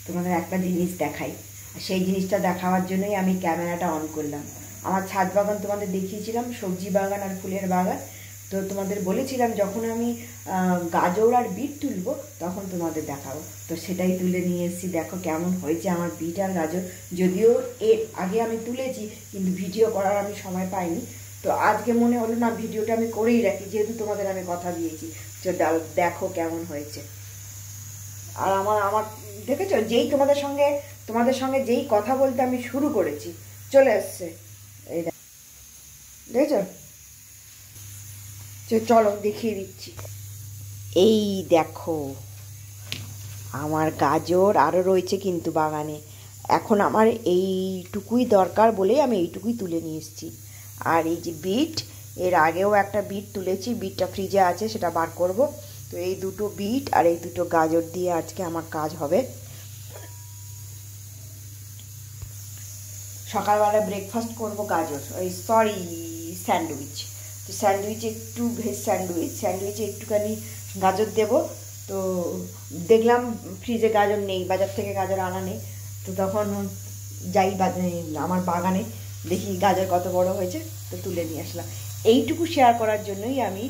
তোমাদের একটা জিনিস দেখাই। সেই জিনিসটা দেখাবার জন্যই আমি ক্যামেরাটা অন করলাম। আমার ছাদ বাগান তোমাদের দেখিয়েছিলাম, সবজি বাগান আর ফুলের বাগান। তো তোমাদের বলেছিলাম যখন আমি গাজর আর বিট তুলবো তখন তোমাদের দেখাবো। তো সেটাই তুলে নিয়ে এসেছি। দেখো কেমন হয়েছে আমার বিট আর গাজর। যদিও এর আগে আমি তুলেছি, কিন্তু ভিডিও করার আমি সময় পাইনি। তো আজকে মনে হলো না, ভিডিওটা আমি করেই রাখি, যেহেতু তোমাদের আমি কথা দিয়েছি। তো দেখো কেমন হয়েছে। আর আমার দেখেছো, যেই তোমাদের সঙ্গে যেই কথা বলতে আমি শুরু করেছি, চলে এসছে। এই দেখেছো? চলো দেখিয়ে দিচ্ছি। এই দেখো আমার গাজর আরও রয়েছে কিন্তু বাগানে। এখন আমার এইটুকুই দরকার বলে আমি এইটুকুই তুলে নিয়ে এসেছি। আর এই যে বিট, এর আগেও একটা বিট তুলেছি, বিটটা ফ্রিজে আছে, সেটা বার করব। তো এই দুটো বিট আর এই দুটো গাজর দিয়ে আজকে আমার কাজ হবে। সকালবেলা ব্রেকফাস্ট করব গাজর, স্যান্ডউইচ। তো স্যান্ডউইচ একটু ভেজ স্যান্ডউইচে একটুখানি গাজর দেব। তো দেখলাম ফ্রিজে গাজর নেই, বাজার থেকে গাজর আনা নেই। তো তখন যাই আমার বাগানে, দেখি গাজর কত বড় হয়েছে, তো তুলে নিয়ে আসলাম। এইটুকু শেয়ার করার জন্যই আমি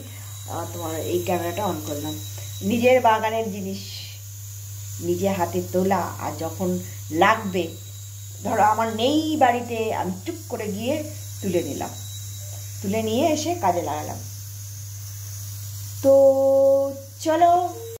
তোমার এই ক্যামেরাটা অন করলাম। নিজের বাগানের জিনিস নিজে হাতে তোলা, আর যখন লাগবে, ধরো আমার নেই বাড়িতে, আমি টুক করে গিয়ে তুলে নিলাম, তুলে নিয়ে এসে কাজে লাগালাম। তো চলো